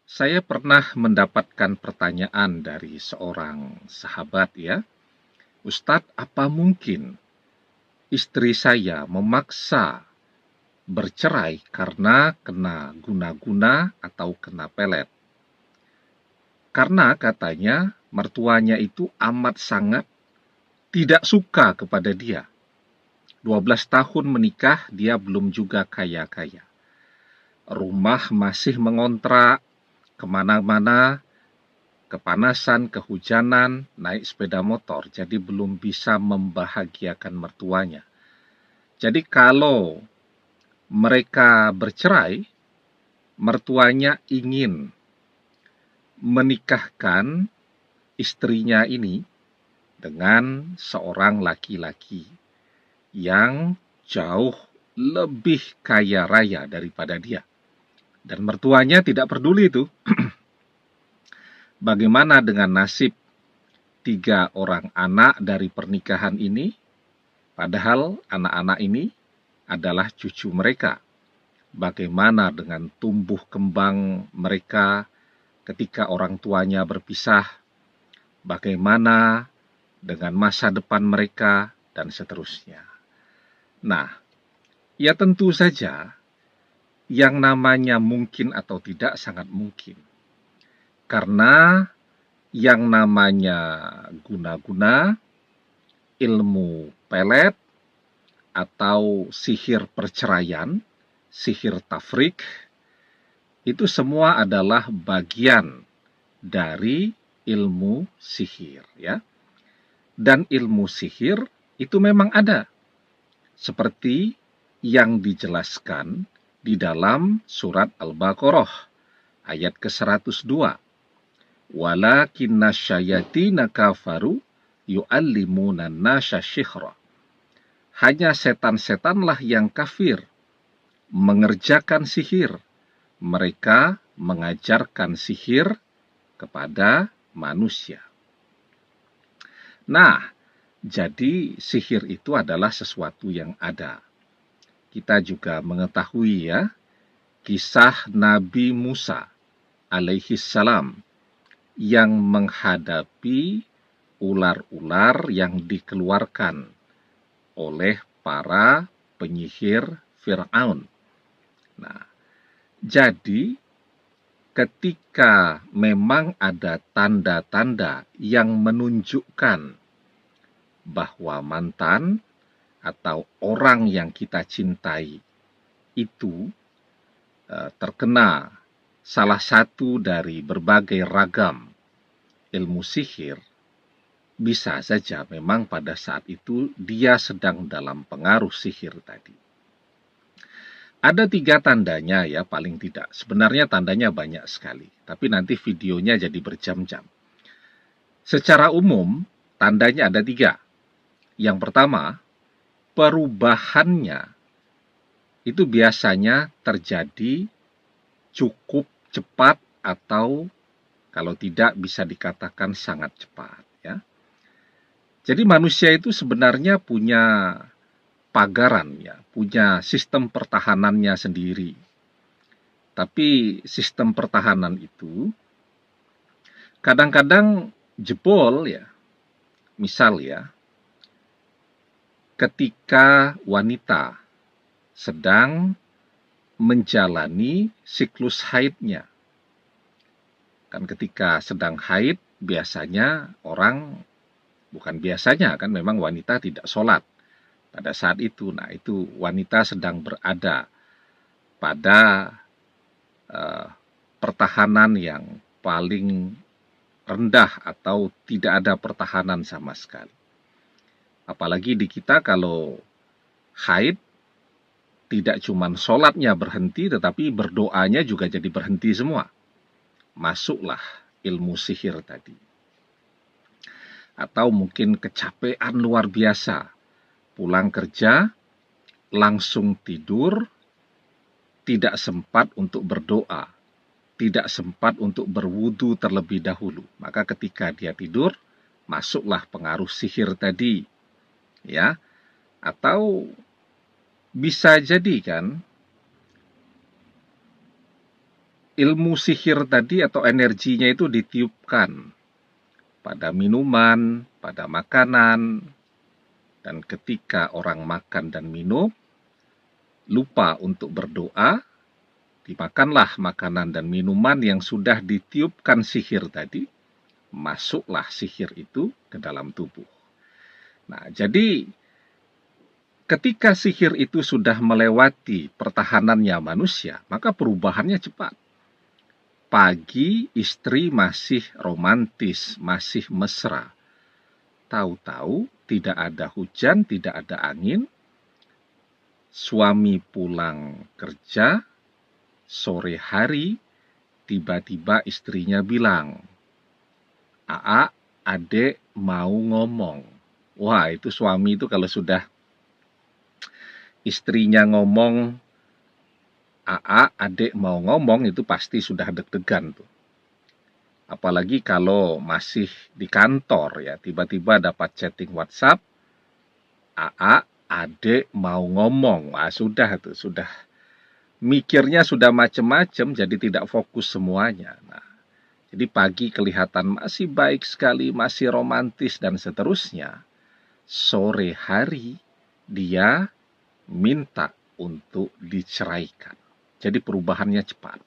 Saya pernah mendapatkan pertanyaan dari seorang sahabat ya, Ustadz, apa mungkin istri saya memaksa bercerai karena kena guna-guna atau kena pelet? Karena katanya mertuanya itu amat sangat tidak suka kepada dia. 12 tahun menikah, dia belum juga kaya-kaya. Rumah masih mengontrak, kemana-mana, kepanasan, kehujanan, naik sepeda motor, jadi belum bisa membahagiakan mertuanya. Jadi kalau mereka bercerai, mertuanya ingin menikahkan istrinya ini dengan seorang laki-laki yang jauh lebih kaya raya daripada dia. Dan mertuanya tidak peduli itu. Bagaimana dengan nasib 3 orang anak dari pernikahan ini, padahal anak-anak ini adalah cucu mereka. Bagaimana dengan tumbuh kembang mereka ketika orang tuanya berpisah, bagaimana dengan masa depan mereka, dan seterusnya. Nah, ya tentu saja yang namanya mungkin atau tidak sangat mungkin. Karena yang namanya guna-guna, ilmu pelet, atau sihir perceraian, sihir tafrik, itu semua adalah bagian dari ilmu sihir, ya. Dan ilmu sihir itu memang ada, seperti yang dijelaskan di dalam surat Al-Baqarah ayat ke-102. Walakinna syayatina kafaru yu'allimuna nasa syikhra. Hanya setan-setanlah yang kafir mengerjakan sihir. Mereka mengajarkan sihir kepada manusia. Nah, jadi sihir itu adalah sesuatu yang ada. Kita juga mengetahui ya, kisah Nabi Musa alaihi salam yang menghadapi ular-ular yang dikeluarkan oleh para penyihir Fir'aun. Nah, jadi ketika memang ada tanda-tanda yang menunjukkan bahwa mantan atau orang yang kita cintai itu terkena salah satu dari berbagai ragam ilmu sihir, bisa saja memang pada saat itu dia sedang dalam pengaruh sihir tadi. Ada 3 tandanya ya paling tidak. Sebenarnya tandanya banyak sekali, tapi nanti videonya jadi berjam-jam. Secara umum, tandanya ada 3. Yang pertama, perubahannya itu biasanya terjadi cukup cepat atau kalau tidak bisa dikatakan sangat cepat, ya. Jadi manusia itu sebenarnya punya pagaran ya, punya sistem pertahanannya sendiri. Tapi sistem pertahanan itu kadang-kadang jebol ya. Misal ya, ketika wanita sedang menjalani siklus haidnya. Kan ketika sedang haid, biasanya orang, bukan biasanya kan, memang wanita tidak sholat pada saat itu. Nah, itu wanita sedang berada pada pertahanan yang paling rendah atau tidak ada pertahanan sama sekali. Apalagi di kita kalau haid, tidak cuma sholatnya berhenti, tetapi berdoanya juga jadi berhenti semua. Masuklah ilmu sihir tadi. Atau mungkin kecapean luar biasa. Pulang kerja, langsung tidur, tidak sempat untuk berdoa, tidak sempat untuk berwudu terlebih dahulu. Maka ketika dia tidur, masuklah pengaruh sihir tadi. Ya, atau bisa jadi kan, ilmu sihir tadi atau energinya itu ditiupkan pada minuman, pada makanan, dan ketika orang makan dan minum, lupa untuk berdoa, dimakanlah makanan dan minuman yang sudah ditiupkan sihir tadi, masuklah sihir itu ke dalam tubuh. Nah, jadi ketika sihir itu sudah melewati pertahanannya manusia, maka perubahannya cepat. Pagi istri masih romantis, masih mesra. Tahu-tahu tidak ada hujan, tidak ada angin. Suami pulang kerja, sore hari, tiba-tiba istrinya bilang, "Aa, adek mau ngomong." Wah, itu suami itu kalau sudah istrinya ngomong, "Aa, adek mau ngomong," itu pasti sudah deg-degan tuh. Apalagi kalau masih di kantor ya, tiba-tiba dapat chatting WhatsApp, "Aa, adek mau ngomong." Wah, sudah tuh, sudah mikirnya sudah macem-macem, jadi tidak fokus semuanya. Nah, jadi pagi kelihatan masih baik sekali, masih romantis dan seterusnya. Sore hari dia minta untuk diceraikan. Jadi perubahannya cepat.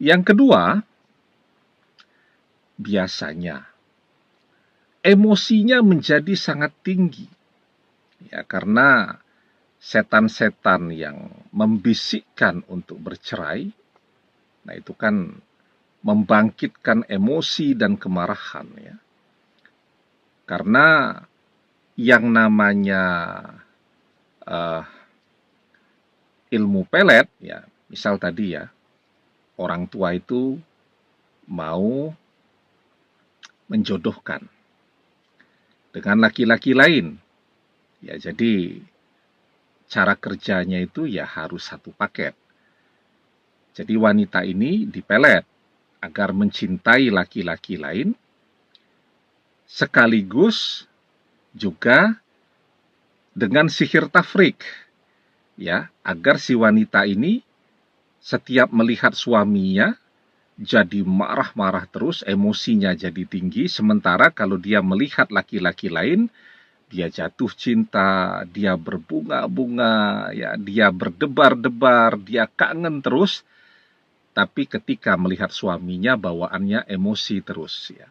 Yang kedua, biasanya emosinya menjadi sangat tinggi. Ya, karena setan-setan yang membisikkan untuk bercerai, nah itu kan membangkitkan emosi dan kemarahan ya. Karena yang namanya ilmu pelet ya, misal tadi ya, orang tua itu mau menjodohkan dengan laki-laki lain. Ya, jadi cara kerjanya itu ya harus satu paket. Jadi wanita ini dipelet agar mencintai laki-laki lain, sekaligus juga dengan sihir tafrik, ya, agar si wanita ini setiap melihat suaminya jadi marah-marah terus, emosinya jadi tinggi, sementara kalau dia melihat laki-laki lain, dia jatuh cinta, dia berbunga-bunga, ya, dia berdebar-debar, dia kangen terus, tapi ketika melihat suaminya bawaannya emosi terus, ya.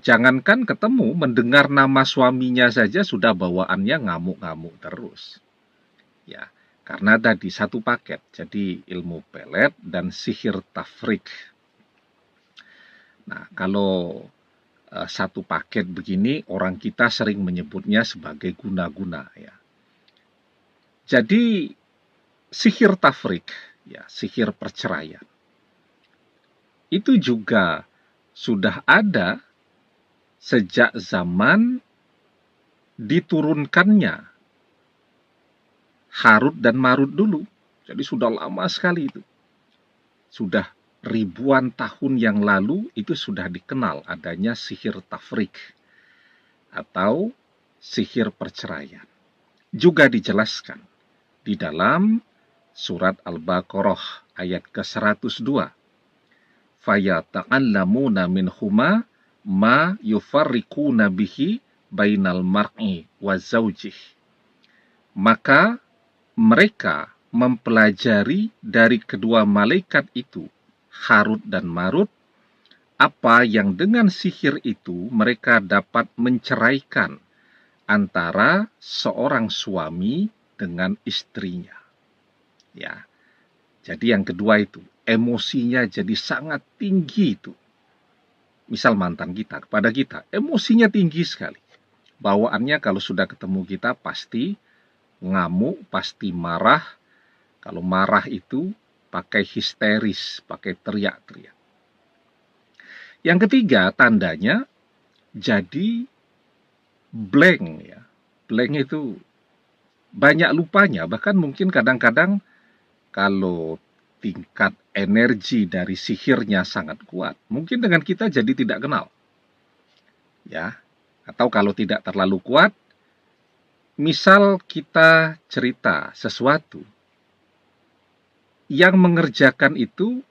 Jangankan ketemu, mendengar nama suaminya saja sudah bawaannya ngamuk-ngamuk terus. Ya, karena tadi satu paket, jadi ilmu pelet dan sihir tafrik. Nah, kalau satu paket begini, orang kita sering menyebutnya sebagai guna-guna ya. Jadi sihir tafrik, ya, sihir perceraian, itu juga sudah ada sejak zaman diturunkannya Harut dan Marut dulu. Jadi sudah lama sekali itu. Sudah ribuan tahun yang lalu itu sudah dikenal adanya sihir tafrik atau sihir perceraian. Juga dijelaskan di dalam surat Al-Baqarah ayat ke-102. Fayata'allamuna minhuma ma yufarriquna bihi bainal mar'i wa zaujih. Maka mereka mempelajari dari kedua malaikat itu, Harut dan Marut, apa yang dengan sihir itu mereka dapat menceraikan antara seorang suami dengan istrinya. Ya. Jadi yang kedua itu, emosinya jadi sangat tinggi itu. Misal mantan kita kepada kita, emosinya tinggi sekali. Bawaannya kalau sudah ketemu kita pasti ngamuk, pasti marah. Kalau marah itu pakai histeris, pakai teriak-teriak. Yang ketiga, tandanya jadi blank ya. Blank itu banyak lupanya, bahkan mungkin kadang-kadang kalau tingkat energi dari sihirnya sangat kuat, mungkin dengan kita jadi tidak kenal. Ya. Atau kalau tidak terlalu kuat, misal kita cerita sesuatu, yang mengerjakan itu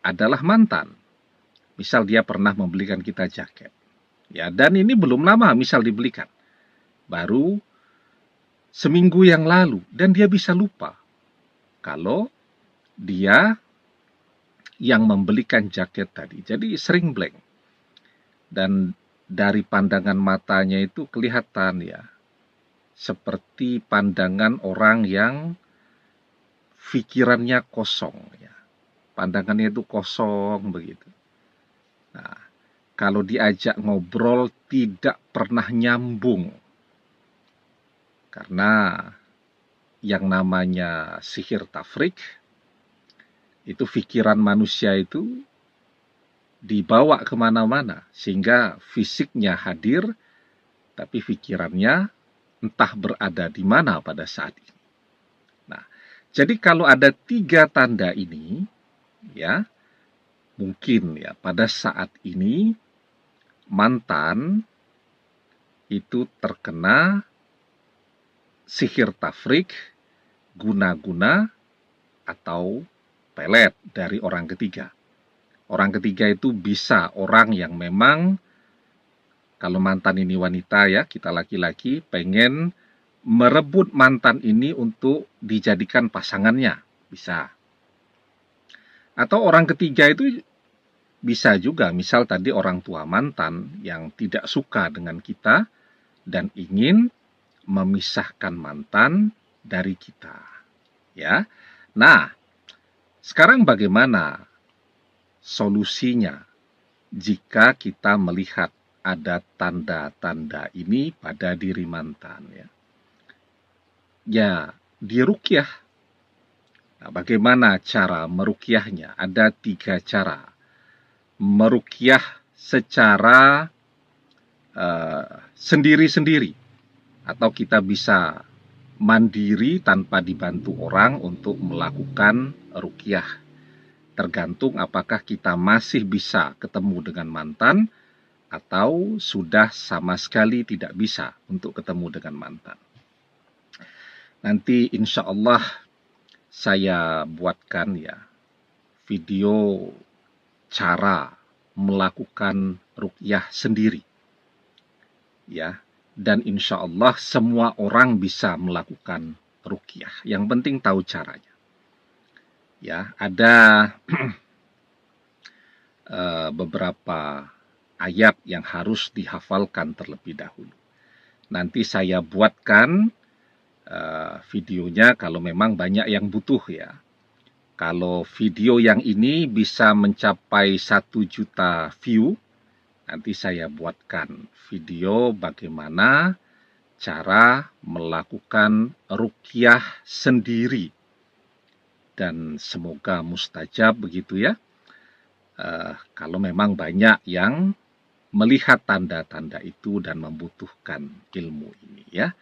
adalah mantan. Misal dia pernah membelikan kita jaket. Ya, dan ini belum lama misal dibelikan. Baru seminggu yang lalu, dan dia bisa lupa kalau dia yang membelikan jaket tadi. Jadi sering blank. Dan dari pandangan matanya itu kelihatan ya, seperti pandangan orang yang pikirannya kosong ya. Pandangannya itu kosong begitu. Nah, kalau diajak ngobrol tidak pernah nyambung. Karena yang namanya sihir tafrik, itu pikiran manusia itu dibawa kemana-mana. Sehingga fisiknya hadir, tapi pikirannya entah berada di mana pada saat ini. Nah, jadi kalau ada 3 tanda ini, ya, mungkin ya pada saat ini mantan itu terkena sihir tafrik, guna-guna, atau pelet dari orang ketiga. Orang ketiga itu bisa orang yang memang, kalau mantan ini wanita ya, kita laki-laki, pengen merebut mantan ini untuk dijadikan pasangannya, bisa. Atau orang ketiga itu bisa juga, misal tadi orang tua mantan yang tidak suka dengan kita dan ingin memisahkan mantan dari kita. Ya. Nah, sekarang bagaimana solusinya jika kita melihat ada tanda-tanda ini pada diri mantan ya? Ya, diruqyah. Nah, bagaimana cara meruqyahnya? Ada 3 cara. Meruqyah secara sendiri-sendiri, atau kita bisa mandiri tanpa dibantu orang untuk melakukan ruqyah. Tergantung apakah kita masih bisa ketemu dengan mantan atau sudah sama sekali tidak bisa untuk ketemu dengan mantan. Nanti insya Allah saya buatkan ya video cara melakukan ruqyah sendiri. Ya, dan insya Allah semua orang bisa melakukan ruqyah. Yang penting tahu caranya. Ya, ada beberapa ayat yang harus dihafalkan terlebih dahulu. Nanti saya buatkan videonya kalau memang banyak yang butuh ya. Kalau video yang ini bisa mencapai 1 juta view, nanti saya buatkan video bagaimana cara melakukan ruqyah sendiri. Dan semoga mustajab begitu ya. Kalau memang banyak yang melihat tanda-tanda itu dan membutuhkan ilmu ini ya.